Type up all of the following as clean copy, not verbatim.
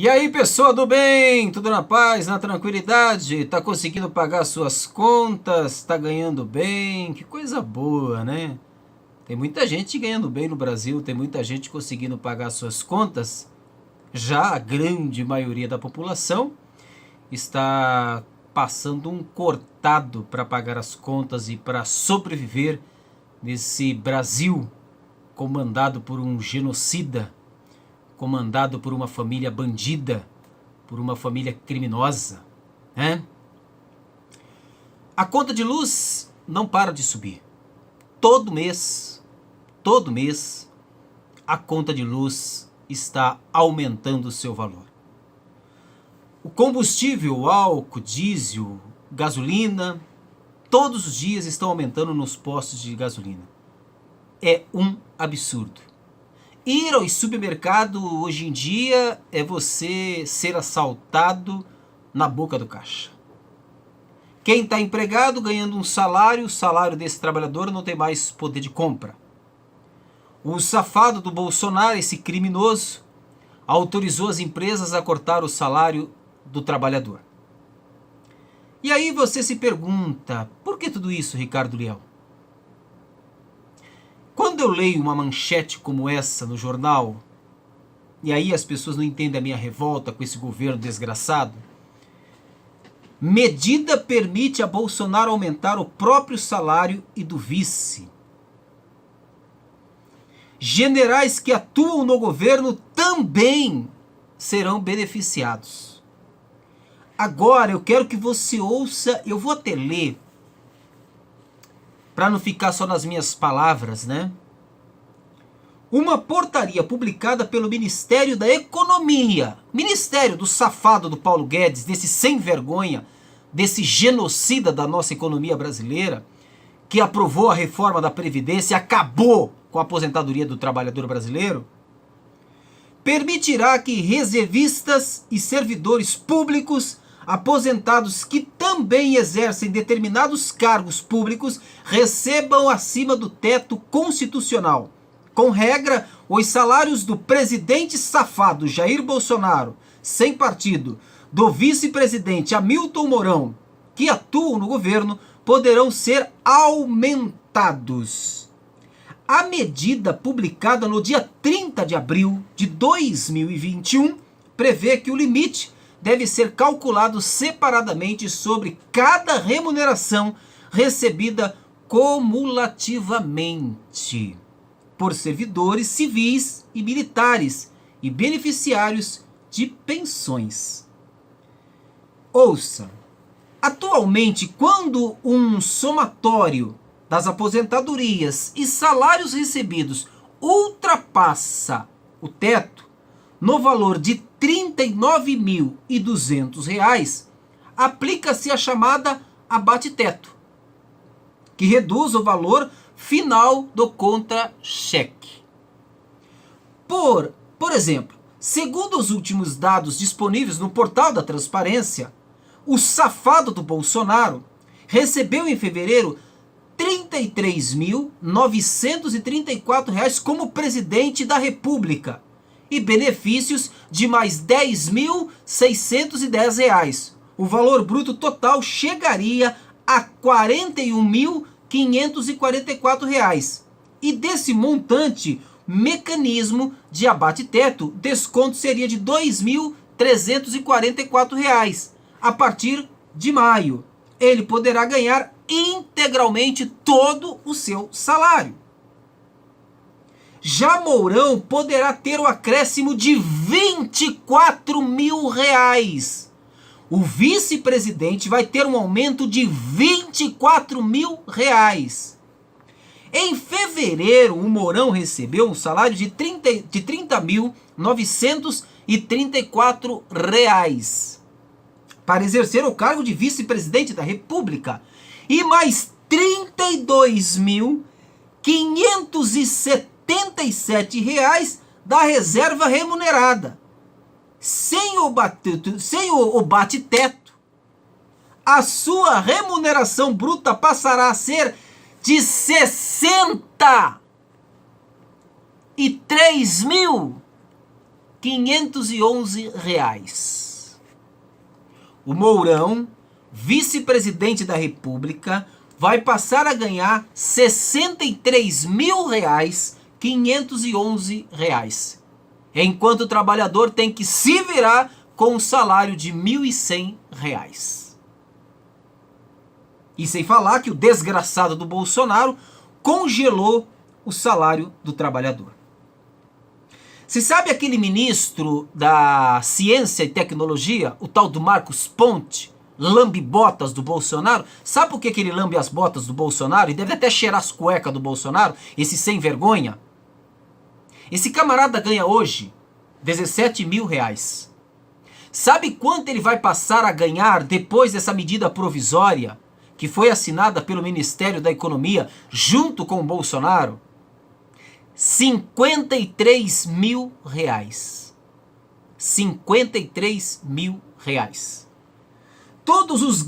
E aí, pessoa do bem, tudo na paz, na tranquilidade? Tá conseguindo pagar suas contas? Tá ganhando bem? Que coisa boa, né? Tem muita gente ganhando bem no Brasil, tem muita gente conseguindo pagar suas contas. Já a grande maioria da população está passando um cortado para pagar as contas e para sobreviver nesse Brasil comandado por um genocida, comandado por uma família bandida, por uma família criminosa, né? A conta de luz não para de subir. Todo mês, a conta de luz está aumentando o seu valor. O combustível, álcool, diesel, gasolina, todos os dias estão aumentando nos postos de gasolina. É um absurdo. Ir ao supermercado hoje em dia é você ser assaltado na boca do caixa. Quem está empregado ganhando um salário, o salário desse trabalhador não tem mais poder de compra. O safado do Bolsonaro, esse criminoso, autorizou as empresas a cortar o salário do trabalhador. E aí você se pergunta, por que tudo isso, Ricardo Leão? Quando eu leio uma manchete como essa no jornal, e aí as pessoas não entendem a minha revolta com esse governo desgraçado, medida permite a Bolsonaro aumentar o próprio salário e do vice. Generais que atuam no governo também serão beneficiados. Agora eu quero que você ouça, eu vou até ler, para não ficar só nas minhas palavras, né? Uma portaria publicada pelo Ministério da Economia, Ministério do safado do Paulo Guedes, desse sem vergonha, desse genocida da nossa economia brasileira, que aprovou a reforma da Previdência e acabou com a aposentadoria do trabalhador brasileiro, permitirá que reservistas e servidores públicos aposentados que também exercem determinados cargos públicos recebam acima do teto constitucional. Com regra, os salários do presidente safado Jair Bolsonaro, sem partido, do vice-presidente Hamilton Mourão, que atuam no governo, poderão ser aumentados. A medida publicada no dia 30 de abril de 2021 prevê que o limite deve ser calculado separadamente sobre cada remuneração recebida cumulativamente por servidores civis e militares e beneficiários de pensões. Ouça, atualmente, quando um somatório das aposentadorias e salários recebidos ultrapassa o teto, no valor de R$ 39.200, aplica-se a chamada abate-teto, que reduz o valor final do contra-cheque. Por exemplo, segundo os últimos dados disponíveis no portal da Transparência, o safado do Bolsonaro recebeu em fevereiro R$ 33.934 como presidente da República e benefícios de mais R$ 10.610. O valor bruto total chegaria a R$ 41.544. E desse montante, mecanismo de abate-teto, desconto seria de R$ 2.344. A partir de maio, ele poderá ganhar integralmente todo o seu salário. Já Mourão poderá ter o acréscimo de R$ 24.000. O vice-presidente vai ter um aumento de R$ 24.000. Em fevereiro, o Mourão recebeu um salário de R$ 30.934 para exercer o cargo de vice-presidente da República e mais R$ 32.577 da reserva remunerada. Sem o bate-teto, a sua remuneração bruta passará a ser de R$ 63.000 R$511. O Mourão, vice-presidente da República, vai passar a ganhar R$63.511, enquanto o trabalhador tem que se virar com um salário de R$1.100. E sem falar que o desgraçado do Bolsonaro congelou o salário do trabalhador. Você sabe aquele ministro da Ciência e Tecnologia, o tal do Marcos Ponte, lambe-botas do Bolsonaro? Sabe por que ele lambe as botas do Bolsonaro? E deve até cheirar as cuecas do Bolsonaro, esse sem vergonha? Esse camarada ganha hoje R$17.000. Sabe quanto ele vai passar a ganhar depois dessa medida provisória que foi assinada pelo Ministério da Economia junto com o Bolsonaro? R$53.000. R$53.000. Todos os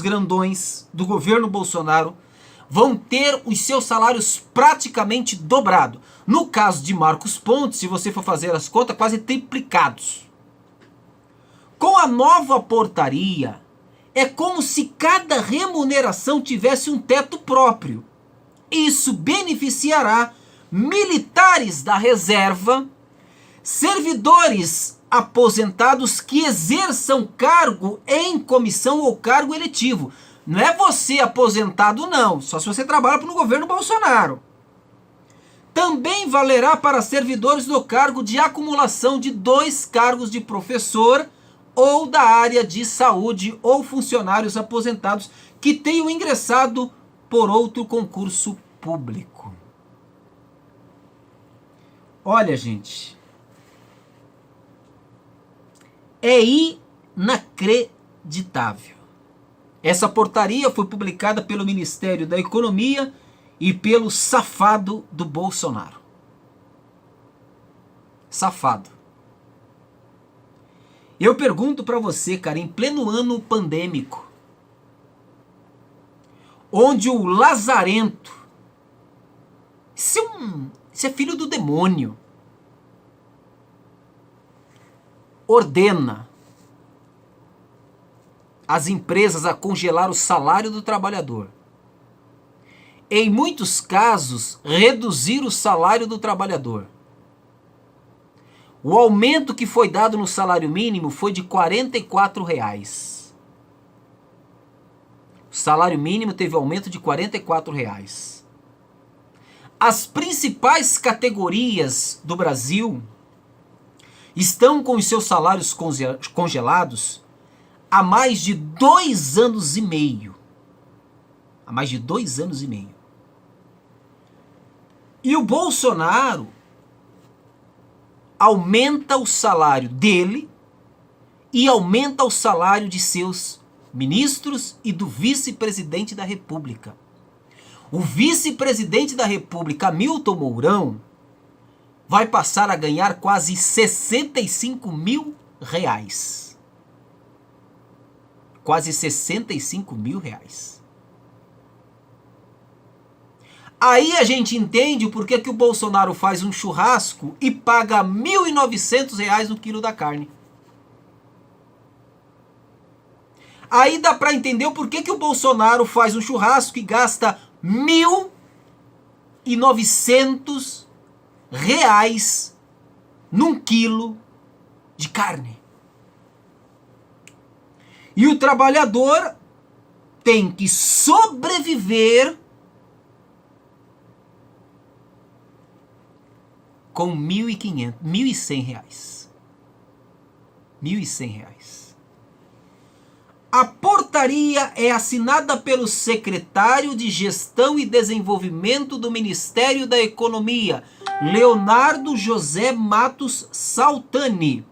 grandões do governo Bolsonaro vão ter os seus salários praticamente dobrados. No caso de Marcos Pontes, se você for fazer as contas, quase triplicados. Com a nova portaria, é como se cada remuneração tivesse um teto próprio. Isso beneficiará militares da reserva, servidores aposentados que exerçam cargo em comissão ou cargo eletivo. Não é você aposentado, não, só se você trabalha no governo Bolsonaro. Também valerá para servidores do cargo de acumulação de 2 cargos de professor ou da área de saúde ou funcionários aposentados que tenham ingressado por outro concurso público. Olha, gente, é inacreditável. Essa portaria foi publicada pelo Ministério da Economia e pelo safado do Bolsonaro. Safado. Eu pergunto pra você, cara, em pleno ano pandêmico, onde o lazarento, isso é filho do demônio, ordena as empresas a congelar o salário do trabalhador. Em muitos casos, reduzir o salário do trabalhador. O aumento que foi dado no salário mínimo foi de R$44. O salário mínimo teve aumento de R$44. As principais categorias do Brasil estão com os seus salários congelados há mais de 2 anos e meio. Há mais de 2 anos e meio. E o Bolsonaro aumenta o salário dele e aumenta o salário de seus ministros e do vice-presidente da República. O vice-presidente da República, Hamilton Mourão, vai passar a ganhar quase R$65.000. Quase R$65.000. Aí a gente entende o porquê que o Bolsonaro faz um churrasco e paga R$1.900 no quilo da carne. Aí dá pra entender o porquê que o Bolsonaro faz um churrasco e gasta R$1.900 num quilo de carne. E o trabalhador tem que sobreviver com R$1.500, R$1.100. R$1.100. A portaria é assinada pelo secretário de Gestão e Desenvolvimento do Ministério da Economia, Leonardo José Matos Saltani.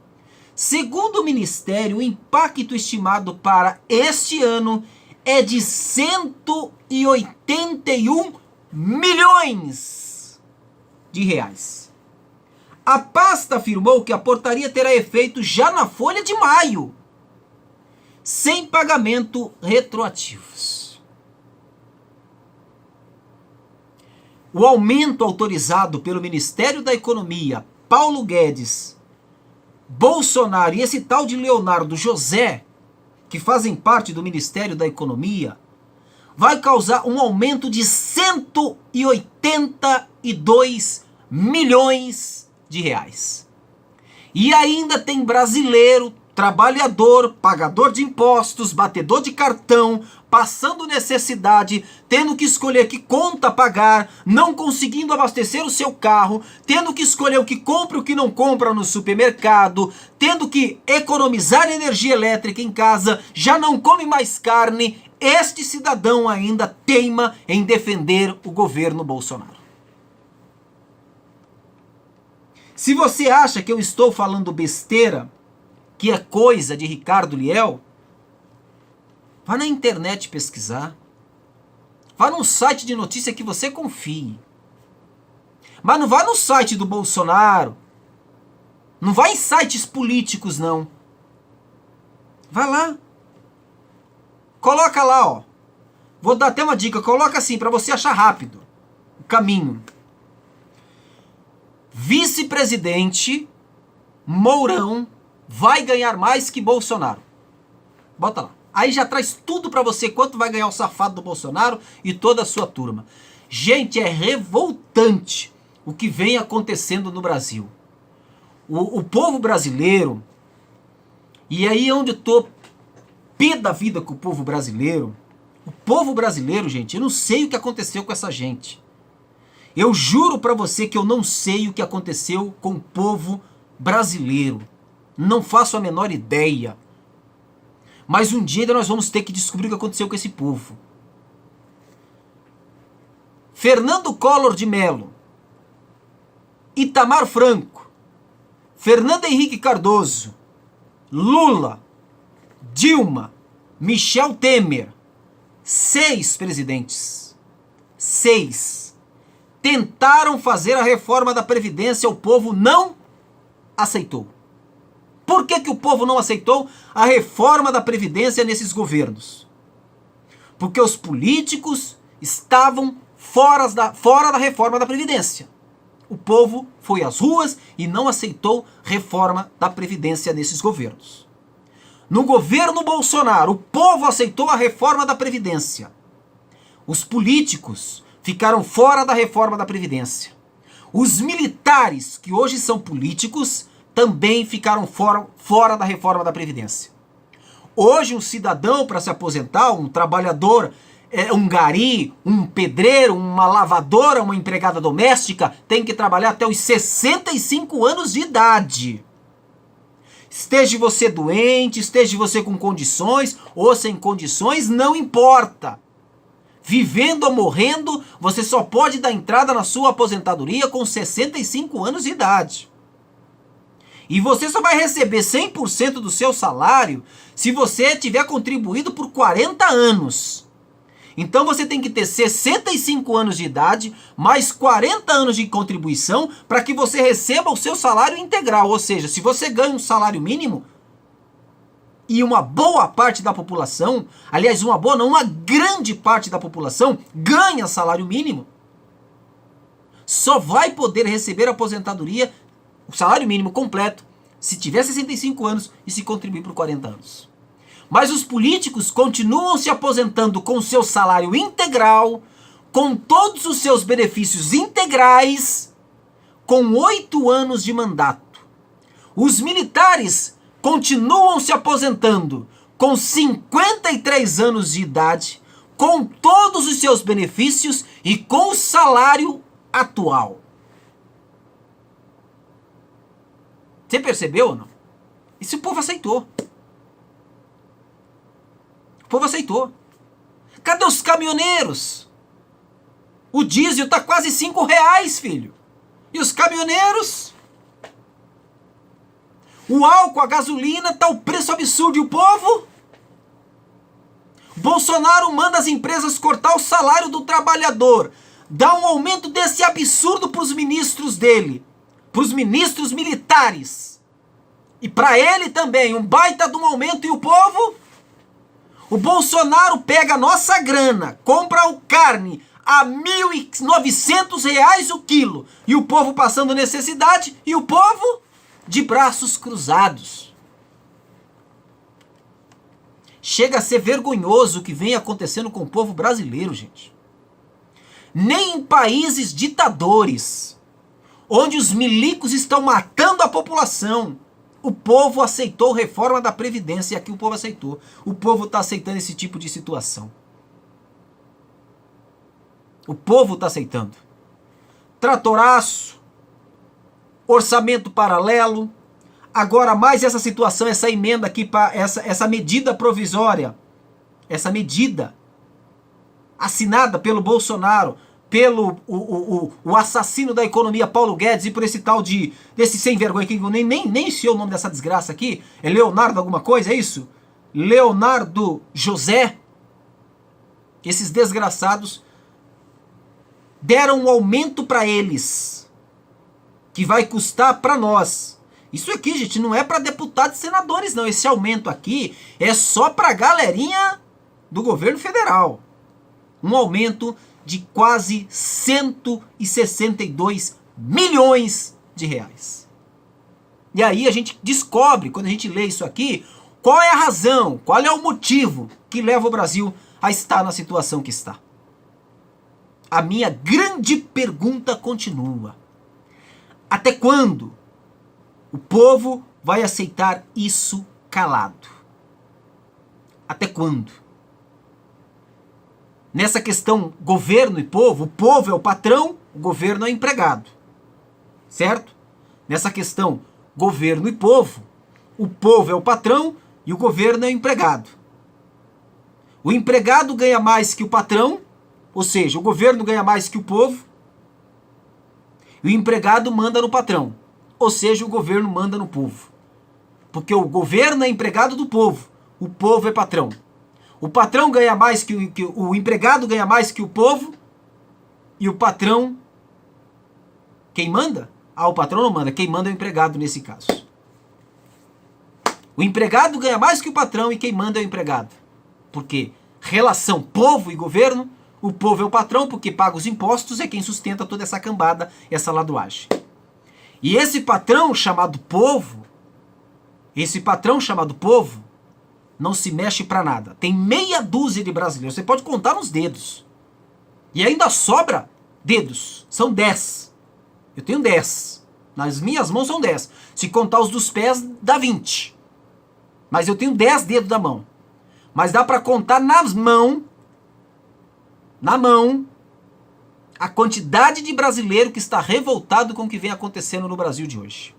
Segundo o Ministério, o impacto estimado para este ano é de 181 milhões de reais. A pasta afirmou que a portaria terá efeito já na folha de maio, sem pagamento retroativos. O aumento autorizado pelo Ministério da Economia Paulo Guedes, Bolsonaro e esse tal de Leonardo José, que fazem parte do Ministério da Economia, vai causar um aumento de 182 milhões de reais. E ainda tem brasileiro, trabalhador, pagador de impostos, batedor de cartão, passando necessidade, tendo que escolher que conta pagar, não conseguindo abastecer o seu carro, tendo que escolher o que compra e o que não compra no supermercado, tendo que economizar energia elétrica em casa, já não come mais carne. Este cidadão ainda teima em defender o governo Bolsonaro. Se você acha que eu estou falando besteira, que é coisa de Ricardo Liel, vá na internet pesquisar. Vá num site de notícia que você confie. Mas não vá no site do Bolsonaro. Não vá em sites políticos, não. Vai lá. Coloca lá, ó. Vou dar até uma dica. Coloca assim, para você achar rápido o caminho. Vice-presidente Mourão vai ganhar mais que Bolsonaro. Bota lá. Aí já traz tudo pra você, quanto vai ganhar o safado do Bolsonaro e toda a sua turma. Gente, é revoltante o que vem acontecendo no Brasil. O povo brasileiro, e aí é onde eu tô pé da vida com o povo brasileiro. O povo brasileiro, gente, eu não sei o que aconteceu com essa gente. Eu juro pra você que eu não sei o que aconteceu com o povo brasileiro. Não faço a menor ideia. Mas um dia ainda nós vamos ter que descobrir o que aconteceu com esse povo. Fernando Collor de Mello, Itamar Franco, Fernando Henrique Cardoso, Lula, Dilma, Michel Temer, 6 presidentes. 6. Tentaram fazer a reforma da Previdência, o povo não aceitou. Por que o povo não aceitou a reforma da Previdência nesses governos? Porque os políticos estavam fora da reforma da Previdência. O povo foi às ruas e não aceitou reforma da Previdência nesses governos. No governo Bolsonaro, o povo aceitou a reforma da Previdência. Os políticos ficaram fora da reforma da Previdência. Os militares, que hoje são políticos, também ficaram fora da reforma da Previdência. Hoje um cidadão, para se aposentar, um trabalhador, um gari, um pedreiro, uma lavadora, uma empregada doméstica, tem que trabalhar até os 65 anos de idade. Esteja você doente, esteja você com condições ou sem condições, não importa. Vivendo ou morrendo, você só pode dar entrada na sua aposentadoria com 65 anos de idade. E você só vai receber 100% do seu salário se você tiver contribuído por 40 anos. Então você tem que ter 65 anos de idade, mais 40 anos de contribuição, para que você receba o seu salário integral. Ou seja, se você ganha um salário mínimo, e uma boa parte da população, aliás, uma boa não, uma grande parte da população ganha salário mínimo, só vai poder receber a aposentadoria, o salário mínimo completo, se tiver 65 anos e se contribuir por 40 anos. Mas os políticos continuam se aposentando com o seu salário integral, com todos os seus benefícios integrais, com 8 anos de mandato. Os militares continuam se aposentando com 53 anos de idade, com todos os seus benefícios e com o salário atual. Você percebeu ou não? Esse povo aceitou. O povo aceitou. Cadê os caminhoneiros? O diesel tá quase R$5, filho. E os caminhoneiros? O álcool, a gasolina, tá o preço absurdo. E o povo? Bolsonaro manda as empresas cortar o salário do trabalhador. Dá um aumento desse absurdo pros ministros dele. Pros ministros militares. E para ele também, um baita de um aumento. E o povo? O Bolsonaro pega a nossa grana, compra o carne, a R$ 1.900 o quilo. E o povo passando necessidade e o povo de braços cruzados. Chega a ser vergonhoso o que vem acontecendo com o povo brasileiro, gente. Nem em países ditadores, onde os milicos estão matando a população, o povo aceitou reforma da Previdência. E aqui o povo aceitou. O povo está aceitando esse tipo de situação. O povo está aceitando. Tratoraço, orçamento paralelo, agora mais essa situação, essa emenda aqui, essa medida provisória, essa medida assinada pelo Bolsonaro, pelo o assassino da economia Paulo Guedes e por esse tal desse sem vergonha aqui, nem sei o nome dessa desgraça aqui, é Leonardo alguma coisa, é isso? Leonardo José. Esses desgraçados deram um aumento para eles, que vai custar para nós. Isso aqui, gente, não é para deputados e senadores, não. Esse aumento aqui é só para a galerinha do governo federal. Um aumento de quase 162 milhões de reais. E aí a gente descobre, quando a gente lê isso aqui, qual é a razão, qual é o motivo que leva o Brasil a estar na situação que está. A minha grande pergunta continua. Até quando o povo vai aceitar isso calado? Até quando? Nessa questão governo e povo, o povo é o patrão, o governo é o empregado. Certo? Nessa questão governo e povo, o povo é o patrão e o governo é o empregado. O empregado ganha mais que o patrão, ou seja, o governo ganha mais que o povo, e o empregado manda no patrão, ou seja, o governo manda no povo. Porque o governo é empregado do povo, o povo é patrão. O patrão ganha mais que o empregado ganha mais que o povo, e o patrão, quem manda? Ah, o patrão não manda, quem manda é o empregado nesse caso. O empregado ganha mais que o patrão e quem manda é o empregado. Porque relação povo e governo, o povo é o patrão porque paga os impostos, é quem sustenta toda essa cambada, essa ladoagem. E esse patrão chamado povo, não se mexe pra nada. Tem meia dúzia de brasileiros, você pode contar nos dedos. E ainda sobra dedos, são 10. Eu tenho 10. Nas minhas mãos são 10. Se contar os dos pés, dá 20. Mas eu tenho 10 dedos da mão. Mas dá pra contar na mão, a quantidade de brasileiro que está revoltado com o que vem acontecendo no Brasil de hoje.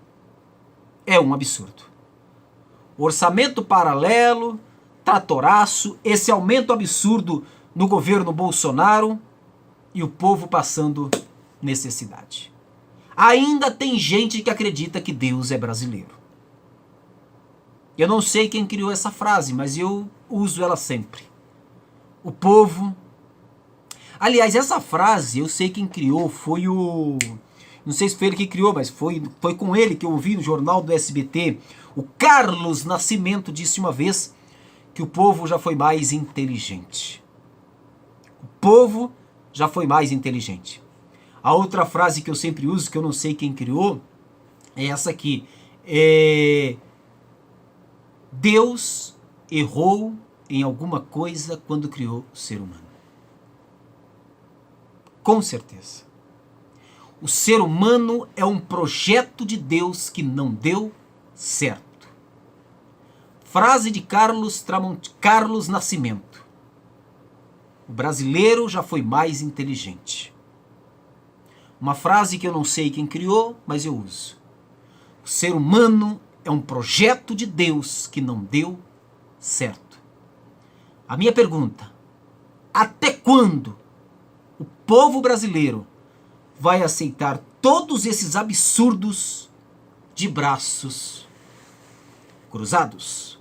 É um absurdo. Orçamento paralelo, tratoraço, esse aumento absurdo no governo Bolsonaro e o povo passando necessidade. Ainda tem gente que acredita que Deus é brasileiro. Eu não sei quem criou essa frase, mas eu uso ela sempre. O povo... Aliás, essa frase, eu sei quem criou, foi o... Não sei se foi ele que criou, mas foi com ele que eu ouvi no jornal do SBT. O Carlos Nascimento disse uma vez que o povo já foi mais inteligente. O povo já foi mais inteligente. A outra frase que eu sempre uso, que eu não sei quem criou, é essa aqui. Deus errou em alguma coisa quando criou o ser humano. Com certeza. O ser humano é um projeto de Deus que não deu certo. Frase de Carlos Nascimento. O brasileiro já foi mais inteligente. Uma frase que eu não sei quem criou, mas eu uso. O ser humano é um projeto de Deus que não deu certo. A minha pergunta: até quando o povo brasileiro vai aceitar todos esses absurdos de braços cruzados?